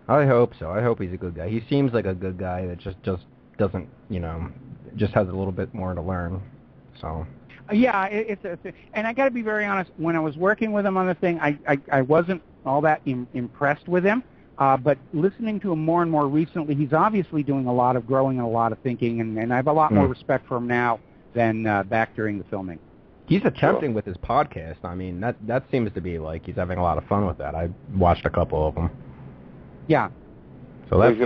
I hope so. I hope he's a good guy. He seems like a good guy that just doesn't, just has a little bit more to learn. So. Yeah, and I got to be very honest. When I was working with him on the thing, I wasn't all that impressed with him. But listening to him more and more recently, he's obviously doing a lot of growing and a lot of thinking, and I have a lot more respect for him now than back during the filming. He's attempting with his podcast. I mean, that seems to be like he's having a lot of fun with that. I watched a couple of them. Yeah. So that's he's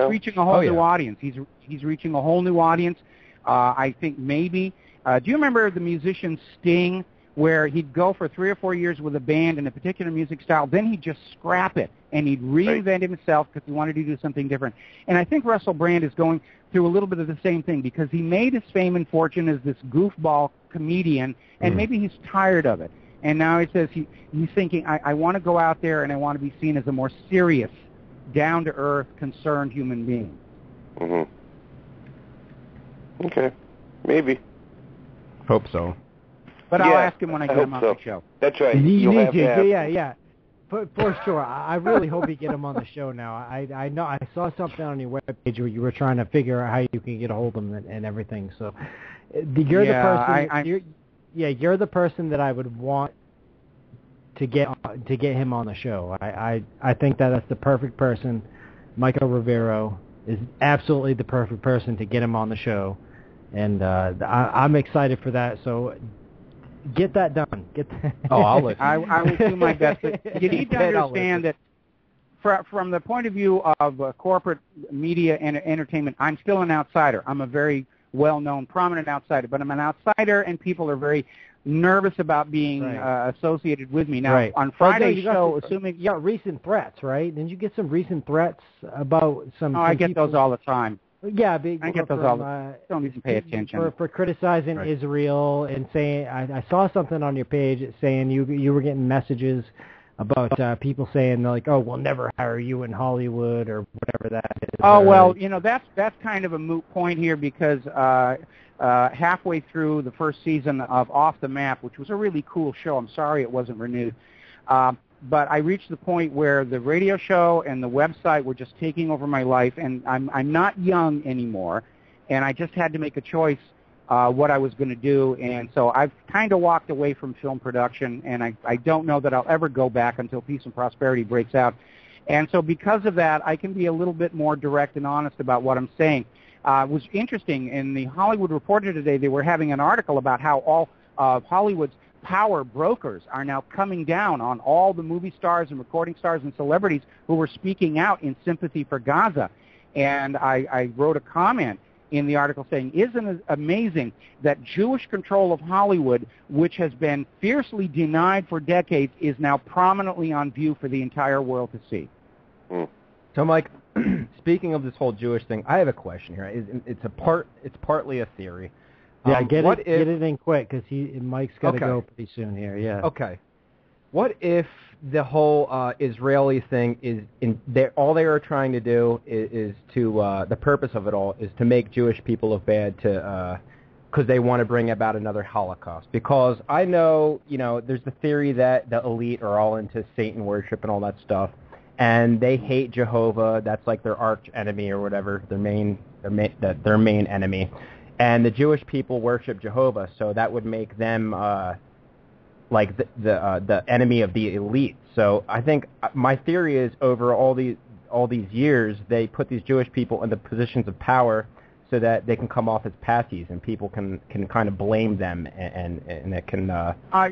reaching a whole new audience. He's reaching a whole new audience. I think maybe. Do you remember the musician Sting, where he'd go for 3 or 4 years with a band in a particular music style, then he'd just scrap it, and he'd reinvent himself because he wanted to do something different. And I think Russell Brand is going through a little bit of the same thing, because he made his fame and fortune as this goofball comedian, and maybe he's tired of it. And now he says he's thinking, I want to go out there and I want to be seen as a more serious, down-to-earth, concerned human being. Okay. Maybe. Hope so. But I'll ask him when I get him on the show. That's right. Yeah. For sure. I really hope you get him on the show now. I know I saw something on your webpage where you were trying to figure out how you can get a hold of him and everything. So you're the person. You're the person that I would want to get him on the show. I think that's the perfect person. Michael Rivero is absolutely the perfect person to get him on the show, and I'm excited for that. So. Get that done. I'll listen. I will do my best. But you need to understand that from the point of view of corporate media and entertainment, I'm still an outsider. I'm a very well-known, prominent outsider, but I'm an outsider, and people are very nervous about being associated with me. Now, on Friday's show, assuming... You got recent threats, right? Didn't you get some recent threats about some... I get those all the time. Yeah, I get those all. Don't even pay attention for criticizing Israel and saying. I saw something on your page saying you were getting messages about people saying like, "Oh, we'll never hire you in Hollywood" or whatever that is. Oh well, that's kind of a moot point here, because halfway through the first season of Off the Map, which was a really cool show, I'm sorry it wasn't renewed. But I reached the point where the radio show and the website were just taking over my life, and I'm not young anymore, and I just had to make a choice what I was going to do, and so I've kind of walked away from film production, and I don't know that I'll ever go back until Peace and Prosperity breaks out. And so because of that, I can be a little bit more direct and honest about what I'm saying. It was interesting, in the Hollywood Reporter today, they were having an article about how all of Hollywood's power brokers are now coming down on all the movie stars and recording stars and celebrities who were speaking out in sympathy for Gaza. And I wrote a comment in the article saying, isn't it amazing that Jewish control of Hollywood, which has been fiercely denied for decades, is now prominently on view for the entire world to see? So, Mike, speaking of this whole Jewish thing, I have a question here. It's partly a theory. Yeah, get it in quick, because Mike's got to go pretty soon here. Yeah. Okay. What if the whole Israeli thing is all they are trying to do is to the purpose of it all is to make Jewish people look bad because they want to bring about another Holocaust? Because I know there's the theory that the elite are all into Satan worship and all that stuff, and they hate Jehovah. That's like their arch enemy or whatever, their main enemy. And the Jewish people worship Jehovah, so that would make them like the enemy of the elite. So I think my theory is over all all these years, they put these Jewish people in the positions of power so that they can come off as patsies and people can kind of blame them and it can.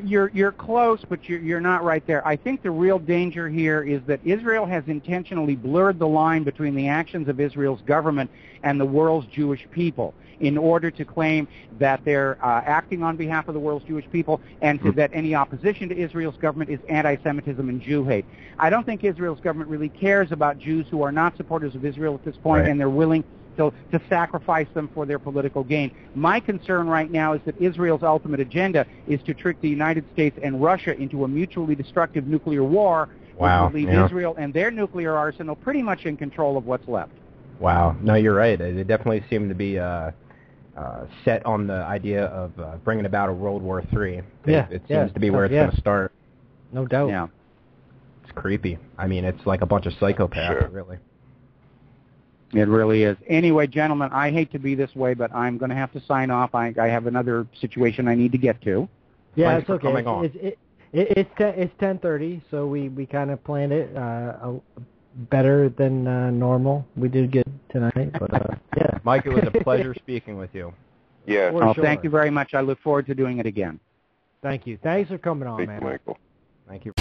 You're close, but you're not right there. I think the real danger here is that Israel has intentionally blurred the line between the actions of Israel's government and the world's Jewish people in order to claim that they're acting on behalf of the world's Jewish people and that any opposition to Israel's government is anti-Semitism and Jew hate. I don't think Israel's government really cares about Jews who are not supporters of Israel at this point, Right. and they're willing to sacrifice them for their political gain. My concern right now is that Israel's ultimate agenda is to trick the United States and Russia into a mutually destructive nuclear war, Wow, which will leave yeah. Israel and their nuclear arsenal pretty much in control of what's left. Wow. No, you're right. They definitely seem to be set on the idea of bringing about a World War III. It seems to be where it's going to start. No doubt. Yeah. It's creepy. I mean, it's like a bunch of psychopaths, Sure. really. It really is. Anyway, gentlemen, I hate to be this way, but I'm going to have to sign off. I have another situation I need to get to. Yeah, Thanks it's for okay. coming on. It's 10:30, so we kind of planned it better than normal. We did good tonight, but yeah. Mike, it was a pleasure speaking with you. Yeah. For Oh, sure. thank you very much. I look forward to doing it again. Thank you. Thanks for coming on, Thank man. you, Michael. Thank you.